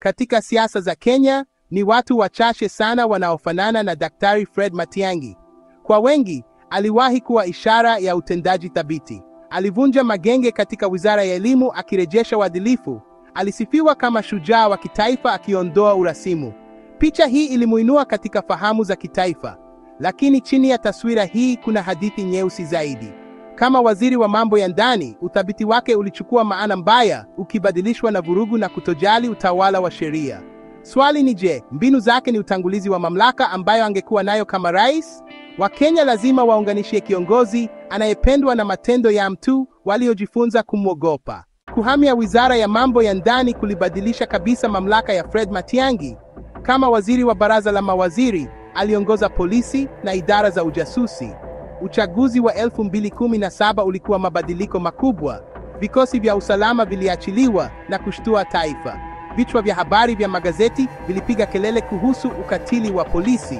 Katika siasa za Kenya, ni watu wachache sana wanaofanana na Daktari Fred Matiang'i. Kwa wengi, aliwahi kuwa ishara ya utendaji thabiti. Alivunja magenge katika Wizara ya Elimu akirejesha uadilifu. Alisifiwa kama shujaa wa kitaifa akiondoa urasimu. Picha hii ilimuinua katika fahamu za kitaifa. Lakini chini ya taswira hii kuna hadithi nyeusi zaidi. Kama waziri wa mambo ya ndani, uthabiti wake ulichukua maana mbaya, ukibadilishwa na vurugu na kutojali utawala wa sheria. Swali ni je, mbinu zake ni utangulizi wa mamlaka ambayo angekuwa nayo kama rais? Wakenya lazima waunganishie kiongozi anayependwa na matendo ya mtu waliojifunza kumwogopa. Kuhamia Wizara ya Mambo ya Ndani kulibadilisha kabisa mamlaka ya Fred Matiang'i. Kama waziri wa baraza la mawaziri, aliongoza polisi na idara za ujasusi. Uchaguzi wa 2017 ulikuwa mabadiliko makubwa. Vikosi vya usalama viliachiliwa na kushtua taifa. Vichwa vya habari vya magazeti vilipiga kelele kuhusu ukatili wa polisi.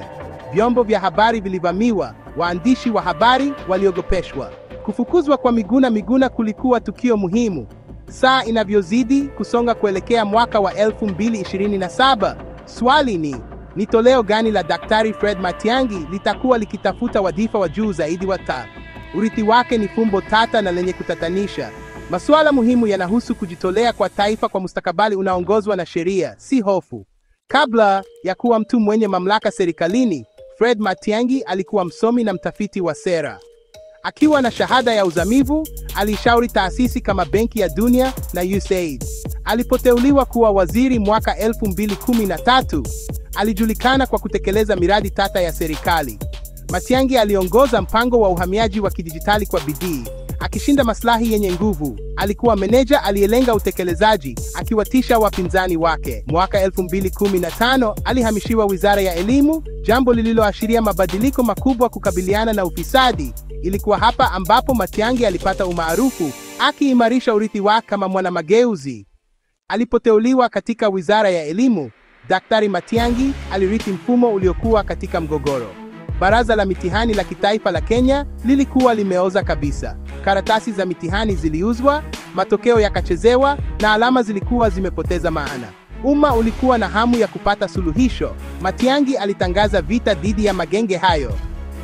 Vyombo vya habari vilivamiwa, waandishi wa habari waliogopeshwa. Kufukuzwa kwa Miguna kulikuwa tukio muhimu. Saa inavyozidi kusonga kuelekea mwaka wa 2027, swali ni toleo gani la Daktari Fred Matiang'i litakuwa likitafuta wadhifa wa juu zaidi wa urithi wake ni fumbo tata na lenye kutatanisha. Masuala muhimu yanahusu kujitolea kwa taifa kwa mustakabali unaongozwa na sheria, si hofu. Kabla ya kuwa mtu mwenye mamlaka serikalini, Fred Matiang'i alikuwa msomi na mtafiti wa sera. Akiwa na shahada ya uzamivu, alishauri taasisi kama Benki ya Dunia na USAID. Alipoteuliwa kuwa waziri mwaka 2013, alijulikana kwa kutekeleza miradi tata ya serikali. Matiang'i aliongoza mpango wa uhamiaji wa kidijitali kwa bidii, akishinda maslahi yenye nguvu. Alikuwa meneja aliyelenga utekelezaji, akiwatisha wapinzani wake. Mwaka 2015 alihamishiwa Wizara ya Elimu, jambo lililoashiria mabadiliko makubwa kukabiliana na ufisadi. Ilikuwa hapa ambapo Matiang'i alipata umaarufu, akiimarisha urithi wake kama mwanamageuzi. Alipoteuliwa katika Wizara ya Elimu, Daktari Matiang'i alirithi mfumo uliokuwa katika mgogoro. Baraza la mitihani la kitaifa la Kenya lilikuwa limeoza kabisa. Karatasi za mitihani ziliuzwa, matokeo yakachezewa na alama zilikuwa zimepoteza maana. Umma ulikuwa na hamu ya kupata suluhisho. Matiang'i alitangaza vita dhidi ya magenge hayo.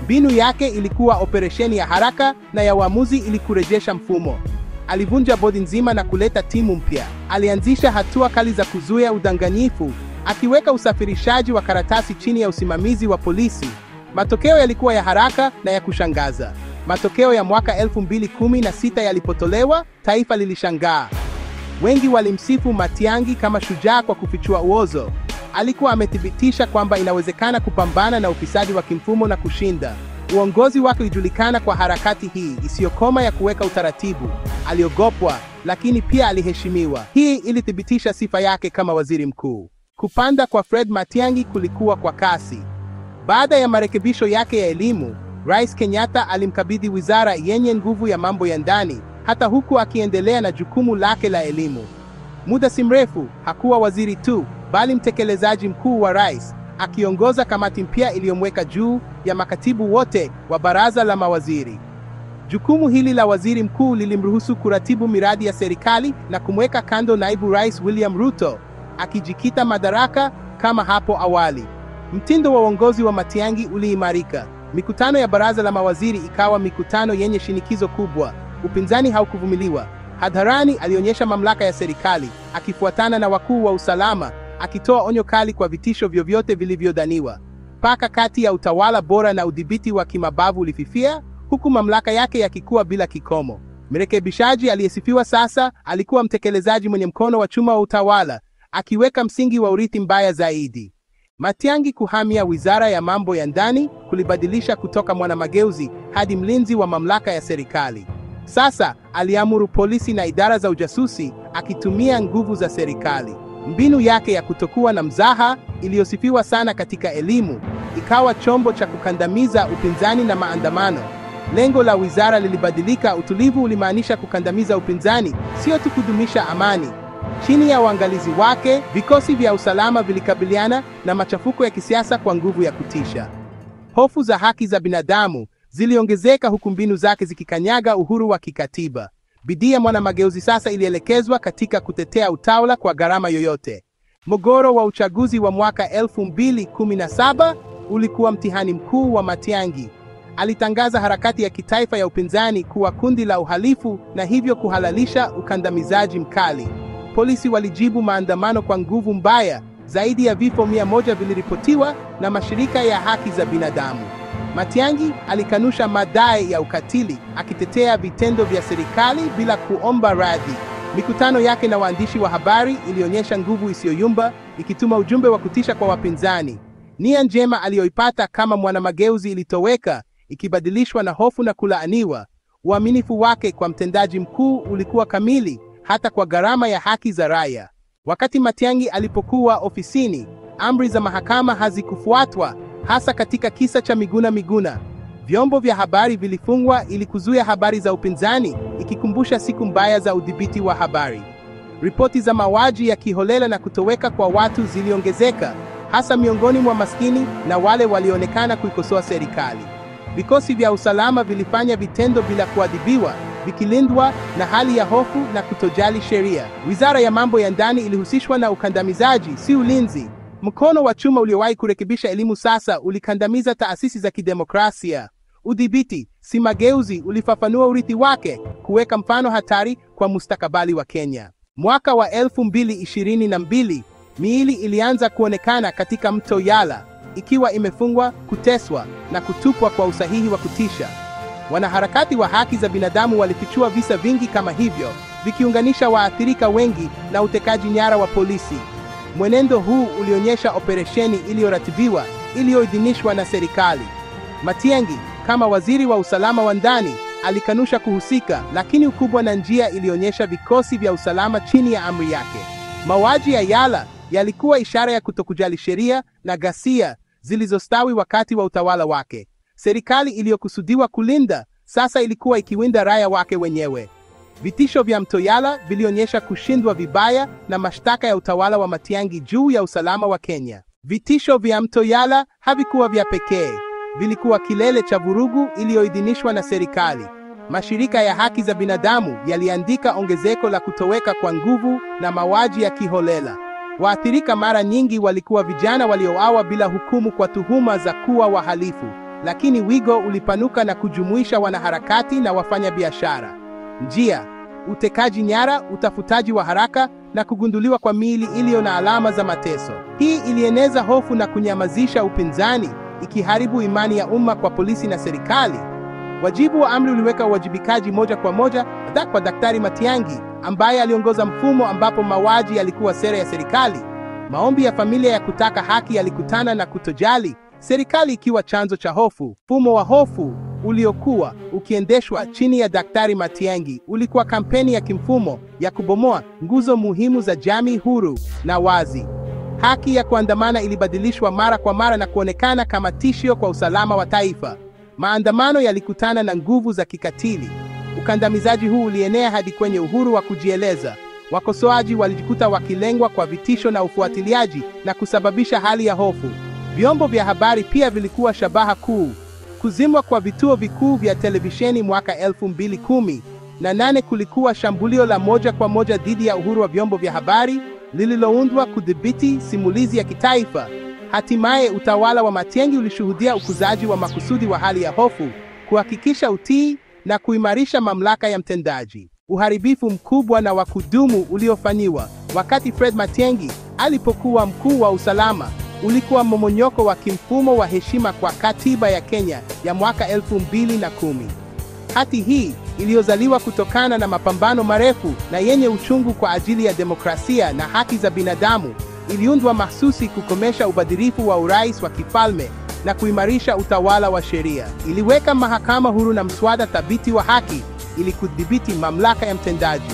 Mbinu yake ilikuwa operesheni ya haraka na ya uamuzi ili kurejesha mfumo. Alivunja bodi nzima na kuleta timu mpya. Alianzisha hatua kali za kuzuia udanganyifu, akiweka usafirishaji wa karatasi chini ya usimamizi wa polisi. Matokeo yalikuwa ya haraka na ya kushangaza. Matokeo ya mwaka 2016 yalipotolewa, taifa lilishangaa. Wengi walimsifu Matiang'i kama shujaa kwa kufichua uozo. Alikuwa amethibitisha kwamba inawezekana kupambana na ufisadi wa kimfumo na kushinda. Uongozi wake ulijulikana kwa harakati hii isiyokoma ya kuweka utaratibu. Aliogopwa, lakini pia aliheshimiwa. Hii ilithibitisha sifa yake kama waziri mkuu. Kupanda kwa Fred Matiang'i kulikuwa kwa kasi. Baada ya marekebisho yake ya elimu, Rais Kenyatta alimkabidhi wizara yenye nguvu ya mambo ya ndani, hata huku akiendelea na jukumu lake la elimu. Muda si mrefu, hakuwa waziri tu, bali mtekelezaji mkuu wa rais, akiongoza kamati mpya iliyomweka juu ya makatibu wote wa baraza la mawaziri. Jukumu hili la waziri mkuu lilimruhusu kuratibu miradi ya serikali na kumweka kando naibu rais William Ruto, akijikita madaraka kama hapo awali. Mtindo wa uongozi wa Matiang'i uliimarika. Mikutano ya baraza la mawaziri ikawa mikutano yenye shinikizo kubwa. Upinzani haukuvumiliwa. Hadharani alionyesha mamlaka ya serikali, akifuatana na wakuu wa usalama, akitoa onyo kali kwa vitisho vyovyote vilivyodhaniwa. Mpaka kati ya utawala bora na udhibiti wa kimabavu ulififia, huku mamlaka yake yakikua bila kikomo. Mrekebishaji aliyesifiwa sasa alikuwa mtekelezaji mwenye mkono wa chuma wa utawala, akiweka msingi wa urithi mbaya zaidi. Matiang'i kuhamia Wizara ya Mambo ya Ndani kulibadilisha kutoka mwanamageuzi hadi mlinzi wa mamlaka ya serikali. Sasa aliamuru polisi na idara za ujasusi, akitumia nguvu za serikali. Mbinu yake ya kutokuwa na mzaha, iliyosifiwa sana katika elimu, ikawa chombo cha kukandamiza upinzani na maandamano. Lengo la wizara lilibadilika. Utulivu ulimaanisha kukandamiza upinzani, sio tu kudumisha amani. Chini ya uangalizi wake, vikosi vya usalama vilikabiliana na machafuko ya kisiasa kwa nguvu ya kutisha. Hofu za haki za binadamu ziliongezeka huku mbinu zake zikikanyaga uhuru wa kikatiba. Bidii ya mwanamageuzi sasa ilielekezwa katika kutetea utawala kwa gharama yoyote. Mgogoro wa uchaguzi wa mwaka 2017 ulikuwa mtihani mkuu wa Matiang'i. Alitangaza harakati ya kitaifa ya upinzani kuwa kundi la uhalifu na hivyo kuhalalisha ukandamizaji mkali. Polisi walijibu maandamano kwa nguvu mbaya. Zaidi ya vifo 100 viliripotiwa na mashirika ya haki za binadamu. Matiang'i alikanusha madai ya ukatili, akitetea vitendo vya serikali bila kuomba radhi. Mikutano yake na waandishi wa habari ilionyesha nguvu isiyoyumba, ikituma ujumbe wa kutisha kwa wapinzani. Nia njema aliyoipata kama mwanamageuzi ilitoweka, ikibadilishwa na hofu na kulaaniwa. Uaminifu wake kwa mtendaji mkuu ulikuwa kamili, hata kwa gharama ya haki za raia. Wakati Matiang'i alipokuwa ofisini, amri za mahakama hazikufuatwa, hasa katika kisa cha Miguna Miguna. Vyombo vya habari vilifungwa ili kuzuia habari za upinzani, ikikumbusha siku mbaya za udhibiti wa habari. Ripoti za mauaji ya kiholela na kutoweka kwa watu ziliongezeka, hasa miongoni mwa maskini na wale walioonekana kuikosoa serikali. Vikosi vya usalama vilifanya vitendo bila kuadhibiwa, vikilindwa na hali ya hofu na kutojali sheria. Wizara ya mambo ya ndani ilihusishwa na ukandamizaji, si ulinzi. Mkono wa chuma uliowahi kurekebisha elimu sasa ulikandamiza taasisi za kidemokrasia. Udhibiti, si mageuzi, ulifafanua urithi wake, kuweka mfano hatari kwa mustakabali wa Kenya. Mwaka wa 2022, miili ilianza kuonekana katika mto Yala, ikiwa imefungwa, kuteswa na kutupwa kwa usahihi wa kutisha. Wanaharakati wa haki za binadamu walifichua visa vingi kama hivyo, vikiunganisha waathirika wengi na utekaji nyara wa polisi. Mwenendo huu ulionyesha operesheni iliyoratibiwa, iliyoidhinishwa na serikali. Matiang'i, kama waziri wa usalama wa ndani, alikanusha kuhusika, lakini ukubwa na njia ilionyesha vikosi vya usalama chini ya amri yake. Mauaji ya Yala yalikuwa ishara ya kutokujali sheria na ghasia zilizostawi wakati wa utawala wake. Serikali iliyokusudiwa kulinda sasa ilikuwa ikiwinda raia wake wenyewe. Vitisho vya mto Yala vilionyesha kushindwa vibaya na mashtaka ya utawala wa Matiang'i juu ya usalama wa Kenya. Vitisho vya mto Yala havikuwa vya pekee, vilikuwa kilele cha vurugu iliyoidhinishwa na serikali. Mashirika ya haki za binadamu yaliandika ongezeko la kutoweka kwa nguvu na mauaji ya kiholela. Waathirika mara nyingi walikuwa vijana waliouawa bila hukumu kwa tuhuma za kuwa wahalifu, lakini wigo ulipanuka na kujumuisha wanaharakati na wafanyabiashara. Njia, utekaji nyara, utafutaji wa haraka na kugunduliwa kwa miili iliyo na alama za mateso. Hii ilieneza hofu na kunyamazisha upinzani, ikiharibu imani ya umma kwa polisi na serikali. Wajibu wa amri uliweka uwajibikaji moja kwa moja kwa Daktari Matiang'i, ambaye aliongoza mfumo ambapo mauaji yalikuwa sera ya serikali. Maombi ya familia ya kutaka haki yalikutana na kutojali, serikali ikiwa chanzo cha hofu. Mfumo wa hofu uliokuwa ukiendeshwa chini ya Daktari Matiang'i ulikuwa kampeni ya kimfumo ya kubomoa nguzo muhimu za jamii huru na wazi. Haki ya kuandamana ilibadilishwa mara kwa mara na kuonekana kama tishio kwa usalama wa taifa. Maandamano yalikutana na nguvu za kikatili. Ukandamizaji huu ulienea hadi kwenye uhuru wa kujieleza. Wakosoaji walijikuta wakilengwa kwa vitisho na ufuatiliaji na kusababisha hali ya hofu. Vyombo vya habari pia vilikuwa shabaha kuu. Kuzimwa kwa vituo vikuu vya televisheni mwaka 2018 kulikuwa shambulio la moja kwa moja dhidi ya uhuru wa vyombo vya habari, lililoundwa kudhibiti simulizi ya kitaifa. Hatimaye utawala wa Matiang'i ulishuhudia ukuzaji wa makusudi wa hali ya hofu, kuhakikisha utii na kuimarisha mamlaka ya mtendaji. Uharibifu mkubwa na wa kudumu uliofanyiwa wakati Fred Matiang'i alipokuwa mkuu wa usalama ulikuwa mmomonyoko wa kimfumo wa heshima kwa katiba ya Kenya ya mwaka 2010. Hati hii iliyozaliwa kutokana na mapambano marefu na yenye uchungu kwa ajili ya demokrasia na haki za binadamu iliundwa mahsusi kukomesha ubadhirifu wa urais wa kifalme na kuimarisha utawala wa sheria. Iliweka mahakama huru na mswada thabiti wa haki ili kudhibiti mamlaka ya mtendaji.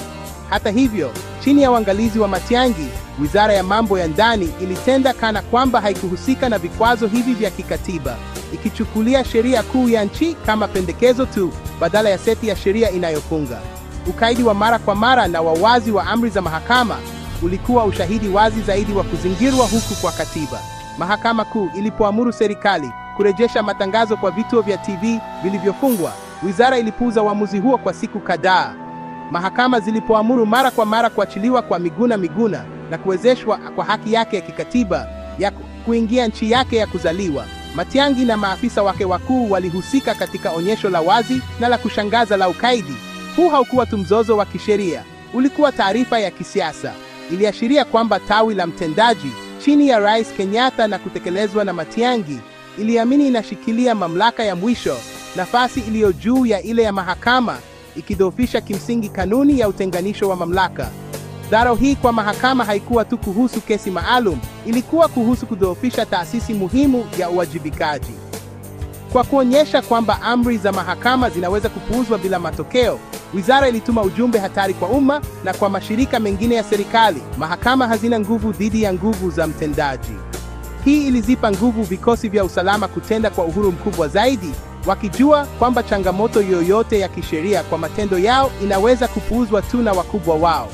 Hata hivyo, chini ya uangalizi wa Matiang'i, Wizara ya Mambo ya Ndani ilitenda kana kwamba haikuhusika na vikwazo hivi vya kikatiba, ikichukulia sheria kuu ya nchi kama pendekezo tu badala ya seti ya sheria inayofunga. Ukaidi wa mara kwa mara na wawazi wa amri za mahakama ulikuwa ushahidi wazi zaidi wa kuzingirwa huku kwa katiba. Mahakama Kuu ilipoamuru serikali kurejesha matangazo kwa vituo vya TV vilivyofungwa, wizara ilipuuza uamuzi huo kwa siku kadhaa. Mahakama zilipoamuru mara kwa mara kuachiliwa kwa Miguna Miguna, na kuwezeshwa kwa haki yake ya kikatiba ya kuingia nchi yake ya kuzaliwa. Matiang'i na maafisa wake wakuu walihusika katika onyesho la wazi na la kushangaza la ukaidi. Huu haukuwa tu mzozo wa kisheria, ulikuwa taarifa ya kisiasa. Iliashiria kwamba tawi la mtendaji chini ya Rais Kenyatta na kutekelezwa na Matiang'i iliamini inashikilia mamlaka ya mwisho, nafasi iliyo juu ya ile ya mahakama, ikidhoofisha kimsingi kanuni ya utenganisho wa mamlaka. Dharo hii kwa mahakama haikuwa tu kuhusu kesi maalum, ilikuwa kuhusu kudhoofisha taasisi muhimu ya uwajibikaji. Kwa kuonyesha kwamba amri za mahakama zinaweza kupuuzwa bila matokeo, wizara ilituma ujumbe hatari kwa umma na kwa mashirika mengine ya serikali: mahakama hazina nguvu dhidi ya nguvu za mtendaji. Hii ilizipa nguvu vikosi vya usalama kutenda kwa uhuru mkubwa zaidi, wakijua kwamba changamoto yoyote ya kisheria kwa matendo yao inaweza kupuuzwa tu na wakubwa wao.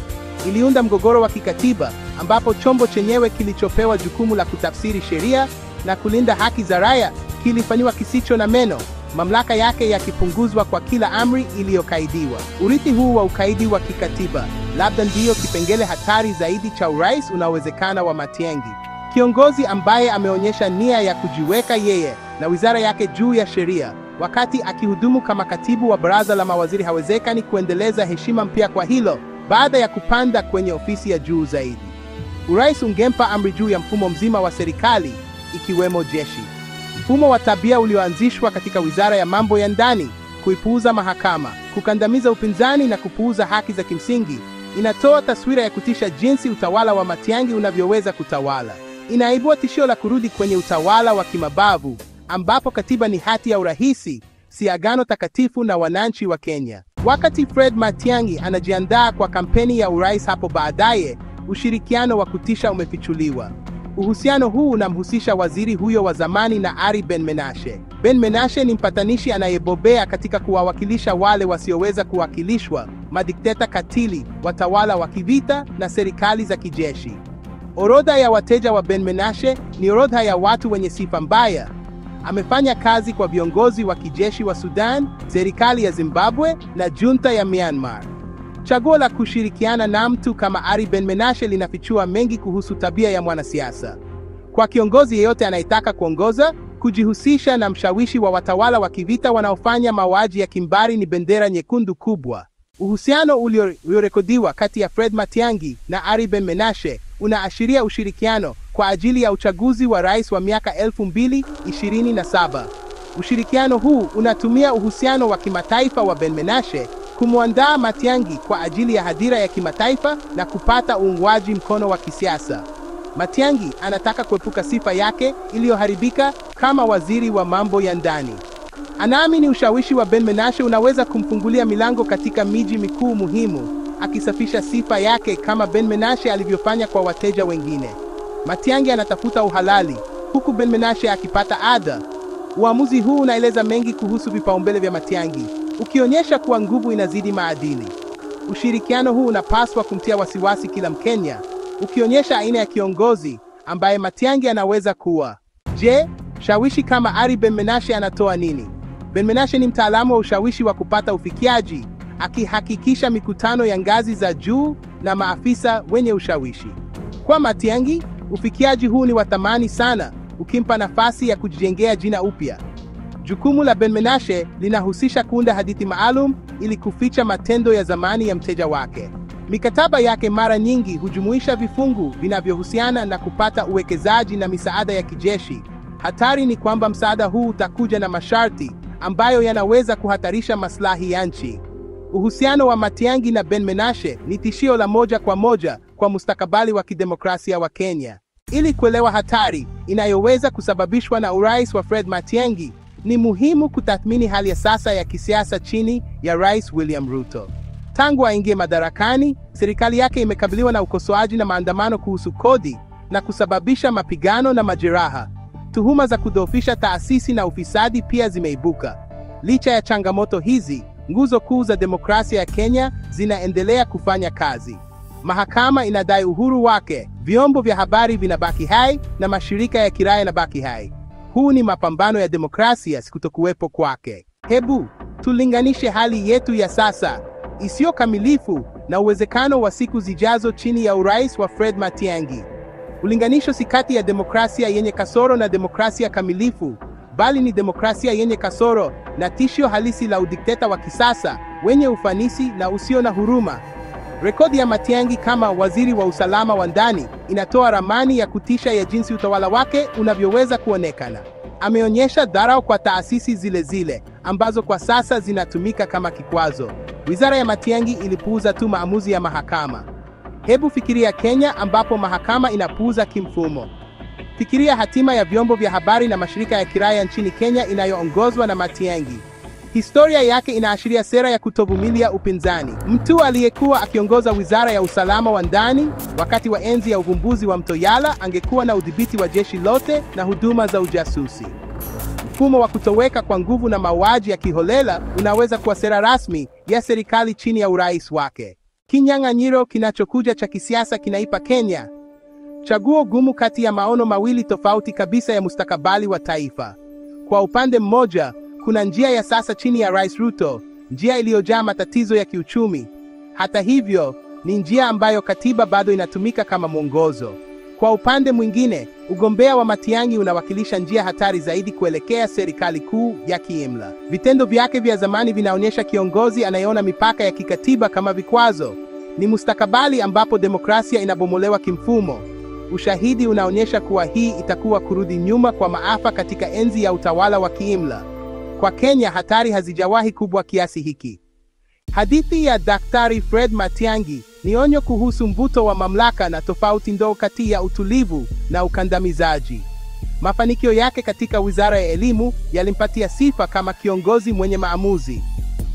Iliunda mgogoro wa kikatiba ambapo chombo chenyewe kilichopewa jukumu la kutafsiri sheria na kulinda haki za raia kilifanywa kisicho na meno, mamlaka yake yakipunguzwa kwa kila amri iliyokaidiwa. Urithi huu wa ukaidi wa kikatiba labda ndiyo kipengele hatari zaidi cha urais unaowezekana wa Matiang'i, kiongozi ambaye ameonyesha nia ya kujiweka yeye na wizara yake juu ya sheria. Wakati akihudumu kama katibu wa baraza la mawaziri, hawezekani kuendeleza heshima mpya kwa hilo baada ya kupanda kwenye ofisi ya juu zaidi. Urais ungempa amri juu ya mfumo mzima wa serikali, ikiwemo jeshi. Mfumo wa tabia ulioanzishwa katika wizara ya mambo ya ndani, kuipuuza mahakama, kukandamiza upinzani na kupuuza haki za kimsingi, inatoa taswira ya kutisha jinsi utawala wa Matiang'i unavyoweza kutawala. Inaibua tishio la kurudi kwenye utawala wa kimabavu, ambapo katiba ni hati ya urahisi, si agano takatifu na wananchi wa Kenya. Wakati Fred Matiang'i anajiandaa kwa kampeni ya urais hapo baadaye, ushirikiano wa kutisha umefichuliwa. Uhusiano huu unamhusisha waziri huyo wa zamani na Ari Ben Menashe. Ben Menashe ni mpatanishi anayebobea katika kuwawakilisha wale wasioweza kuwakilishwa: madikteta katili, watawala wa kivita na serikali za kijeshi. Orodha ya wateja wa Ben Menashe ni orodha ya watu wenye sifa mbaya. Amefanya kazi kwa viongozi wa kijeshi wa Sudan, serikali ya Zimbabwe na junta ya Myanmar. Chaguo la kushirikiana na mtu kama Ari Ben Menashe linafichua mengi kuhusu tabia ya mwanasiasa. Kwa kiongozi yeyote anayetaka kuongoza, kujihusisha na mshawishi wa watawala wa kivita wanaofanya mauaji ya kimbari ni bendera nyekundu kubwa. Uhusiano uliorekodiwa kati ya Fred Matiang'i na Ari Ben Menashe unaashiria ushirikiano kwa ajili ya uchaguzi wa rais wa miaka 2027. Ushirikiano huu unatumia uhusiano wa kimataifa wa Ben Menashe kumwandaa Matiang'i kwa ajili ya hadhira ya kimataifa na kupata uungwaji mkono wa kisiasa. Matiang'i anataka kuepuka sifa yake iliyoharibika kama waziri wa mambo ya ndani. Anaamini ushawishi wa Ben Menashe unaweza kumfungulia milango katika miji mikuu muhimu, akisafisha sifa yake kama Ben Menashe alivyofanya kwa wateja wengine. Matiang'i anatafuta uhalali, huku Ben Menashe akipata ada. Uamuzi huu unaeleza mengi kuhusu vipaumbele vya Matiang'i, ukionyesha kuwa nguvu inazidi maadili. Ushirikiano huu unapaswa kumtia wasiwasi kila Mkenya, ukionyesha aina ya kiongozi ambaye Matiang'i anaweza kuwa. Je, shawishi kama Ari Ben Menashe anatoa nini? Ben Menashe ni mtaalamu wa ushawishi wa kupata ufikiaji, akihakikisha mikutano ya ngazi za juu na maafisa wenye ushawishi. Kwa Matiang'i, ufikiaji huu ni wa thamani sana, ukimpa nafasi ya kujijengea jina upya. Jukumu la Ben Menashe linahusisha kuunda hadithi maalum ili kuficha matendo ya zamani ya mteja wake. Mikataba yake mara nyingi hujumuisha vifungu vinavyohusiana na kupata uwekezaji na misaada ya kijeshi. Hatari ni kwamba msaada huu utakuja na masharti ambayo yanaweza kuhatarisha maslahi ya nchi. Uhusiano wa Matiang'i na Ben Menashe ni tishio la moja kwa moja kwa mustakabali wa kidemokrasia wa Kenya. Ili kuelewa hatari inayoweza kusababishwa na urais wa Fred Matiang'i, ni muhimu kutathmini hali ya sasa ya kisiasa chini ya Rais William Ruto. Tangu aingie madarakani, serikali yake imekabiliwa na ukosoaji na maandamano kuhusu kodi na kusababisha mapigano na majeraha. Tuhuma za kudhoofisha taasisi na ufisadi pia zimeibuka. Licha ya changamoto hizi, nguzo kuu za demokrasia ya Kenya zinaendelea kufanya kazi. Mahakama inadai uhuru wake, vyombo vya habari vinabaki hai na mashirika ya kiraia yanabaki hai. Huu ni mapambano ya demokrasia, si kutokuwepo kwake. Hebu tulinganishe hali yetu ya sasa, isiyo kamilifu na uwezekano wa siku zijazo chini ya urais wa Fred Matiang'i. Ulinganisho si kati ya demokrasia yenye kasoro na demokrasia kamilifu, bali ni demokrasia yenye kasoro na tishio halisi la udikteta wa kisasa wenye ufanisi na usio na huruma. Rekodi ya Matiang'i kama waziri wa usalama wa ndani inatoa ramani ya kutisha ya jinsi utawala wake unavyoweza kuonekana. Ameonyesha dharau kwa taasisi zile zile ambazo kwa sasa zinatumika kama kikwazo. Wizara ya Matiang'i ilipuuza tu maamuzi ya mahakama. Hebu fikiria Kenya ambapo mahakama inapuuza kimfumo. Fikiria hatima ya vyombo vya habari na mashirika ya kiraia nchini Kenya inayoongozwa na Matiang'i. Historia yake inaashiria sera ya kutovumilia upinzani. Mtu aliyekuwa akiongoza wizara ya usalama wa ndani wakati wa enzi ya uvumbuzi wa Mto Yala angekuwa na udhibiti wa jeshi lote na huduma za ujasusi. Mfumo wa kutoweka kwa nguvu na mauaji ya kiholela unaweza kuwa sera rasmi ya serikali chini ya urais wake. Kinyang'anyiro kinachokuja cha kisiasa kinaipa Kenya chaguo gumu kati ya maono mawili tofauti kabisa ya mustakabali wa taifa. Kwa upande mmoja, kuna njia ya sasa chini ya Rais Ruto, njia iliyojaa matatizo ya kiuchumi. Hata hivyo, ni njia ambayo katiba bado inatumika kama mwongozo. Kwa upande mwingine, ugombea wa Matiang'i unawakilisha njia hatari zaidi kuelekea serikali kuu ya kiimla. Vitendo vyake vya zamani vinaonyesha kiongozi anayeona mipaka ya kikatiba kama vikwazo. Ni mustakabali ambapo demokrasia inabomolewa kimfumo. Ushahidi unaonyesha kuwa hii itakuwa kurudi nyuma kwa maafa katika enzi ya utawala wa kiimla. Kwa Kenya, hatari hazijawahi kubwa kiasi hiki. Hadithi ya Daktari Fred Matiang'i ni onyo kuhusu mvuto wa mamlaka na tofauti ndogo kati ya utulivu na ukandamizaji. Mafanikio yake katika wizara ya elimu yalimpatia sifa kama kiongozi mwenye maamuzi.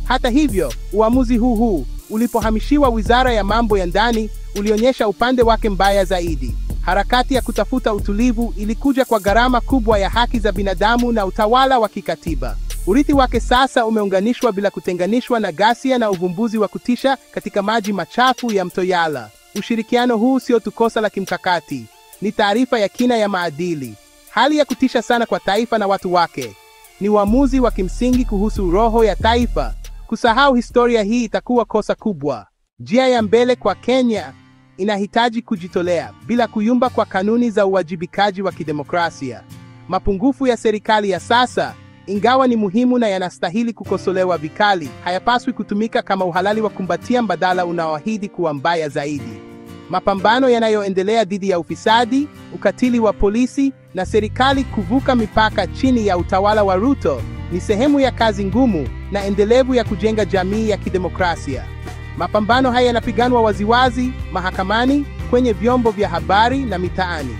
Hata hivyo, uamuzi huu ulipohamishiwa wizara ya mambo ya ndani ulionyesha upande wake mbaya zaidi. Harakati ya kutafuta utulivu ilikuja kwa gharama kubwa ya haki za binadamu na utawala wa kikatiba. Urithi wake sasa umeunganishwa bila kutenganishwa na ghasia na uvumbuzi wa kutisha katika maji machafu ya Mto Yala. Ushirikiano huu sio tu kosa la kimkakati, ni taarifa ya kina ya maadili. Hali ya kutisha sana kwa taifa na watu wake. Ni uamuzi wa kimsingi kuhusu roho ya taifa. Kusahau historia hii itakuwa kosa kubwa. Njia ya mbele kwa Kenya inahitaji kujitolea bila kuyumba kwa kanuni za uwajibikaji wa kidemokrasia. Mapungufu ya serikali ya sasa, ingawa ni muhimu na yanastahili kukosolewa vikali, hayapaswi kutumika kama uhalali wa kumbatia mbadala unaoahidi kuwa mbaya zaidi. Mapambano yanayoendelea dhidi ya ufisadi, ukatili wa polisi na serikali kuvuka mipaka chini ya utawala wa Ruto ni sehemu ya kazi ngumu na endelevu ya kujenga jamii ya kidemokrasia. Mapambano haya yanapiganwa waziwazi, mahakamani, kwenye vyombo vya habari na mitaani.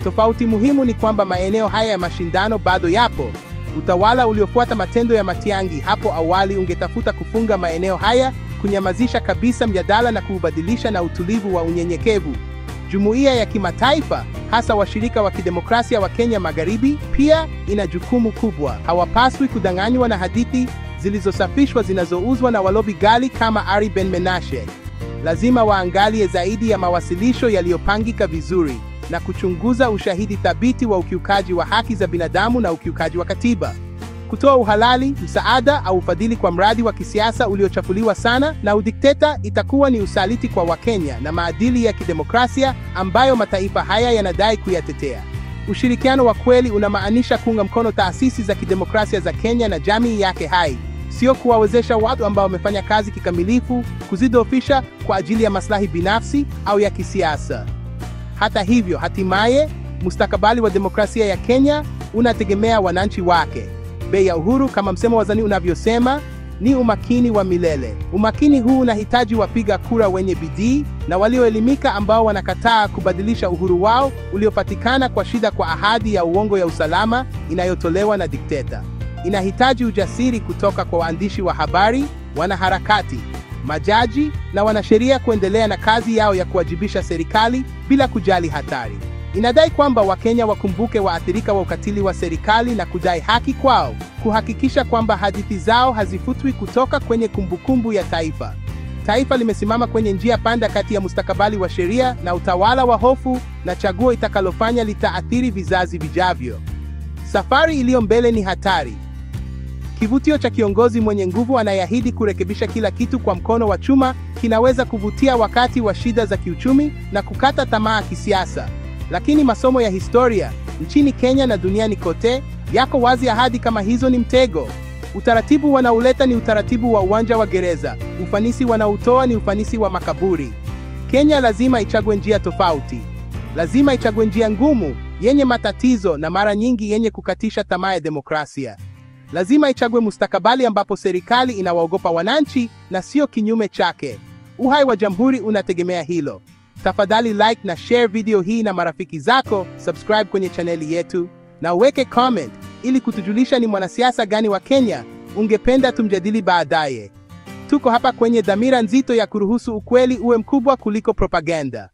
Tofauti muhimu ni kwamba maeneo haya ya mashindano bado yapo. Utawala uliofuata matendo ya Matiang'i hapo awali ungetafuta kufunga maeneo haya, kunyamazisha kabisa mjadala na kuubadilisha na utulivu wa unyenyekevu. Jumuiya ya kimataifa, hasa washirika wa kidemokrasia wa Kenya Magharibi, pia ina jukumu kubwa. Hawapaswi kudanganywa na hadithi zilizosafishwa zinazouzwa na walobi gali kama Ari Ben Menashe. Lazima waangalie zaidi ya mawasilisho yaliyopangika vizuri na kuchunguza ushahidi thabiti wa ukiukaji wa haki za binadamu na ukiukaji wa katiba. Kutoa uhalali, msaada au ufadhili kwa mradi wa kisiasa uliochafuliwa sana na udikteta itakuwa ni usaliti kwa Wakenya na maadili ya kidemokrasia ambayo mataifa haya yanadai kuyatetea. Ushirikiano wa kweli unamaanisha kuunga mkono taasisi za kidemokrasia za Kenya na jamii yake hai, sio kuwawezesha watu ambao wamefanya kazi kikamilifu kuzidhoofisha kwa ajili ya maslahi binafsi au ya kisiasa. Hata hivyo, hatimaye, mustakabali wa demokrasia ya Kenya unategemea wananchi wake. Bei ya uhuru, kama msemo wa zamani unavyosema, ni umakini wa milele. Umakini huu unahitaji wapiga kura wenye bidii na walioelimika ambao wanakataa kubadilisha uhuru wao uliopatikana kwa shida kwa ahadi ya uongo ya usalama inayotolewa na dikteta. Inahitaji ujasiri kutoka kwa waandishi wa habari, wanaharakati, majaji na wanasheria kuendelea na kazi yao ya kuwajibisha serikali bila kujali hatari. Inadai kwamba Wakenya wakumbuke waathirika wa ukatili wa serikali na kudai haki kwao, kuhakikisha kwamba hadithi zao hazifutwi kutoka kwenye kumbukumbu ya taifa. Taifa limesimama kwenye njia panda kati ya mustakabali wa sheria na utawala wa hofu, na chaguo itakalofanya litaathiri vizazi vijavyo. Safari iliyo mbele ni hatari. Kivutio cha kiongozi mwenye nguvu anayeahidi kurekebisha kila kitu kwa mkono wa chuma kinaweza kuvutia wakati wa shida za kiuchumi na kukata tamaa kisiasa. Lakini masomo ya historia nchini Kenya na duniani kote yako wazi: ahadi kama hizo ni mtego. Utaratibu wanauleta ni utaratibu wa uwanja wa gereza. Ufanisi wanaotoa ni ufanisi wa makaburi. Kenya lazima ichague njia tofauti. Lazima ichague njia ngumu, yenye matatizo na mara nyingi yenye kukatisha tamaa ya demokrasia. Lazima ichague mustakabali ambapo serikali inawaogopa wananchi na sio kinyume chake. Uhai wa jamhuri unategemea hilo. Tafadhali like na share video hii na marafiki zako, subscribe kwenye chaneli yetu na uweke comment ili kutujulisha ni mwanasiasa gani wa Kenya ungependa tumjadili baadaye. Tuko hapa kwenye dhamira nzito ya kuruhusu ukweli uwe mkubwa kuliko propaganda.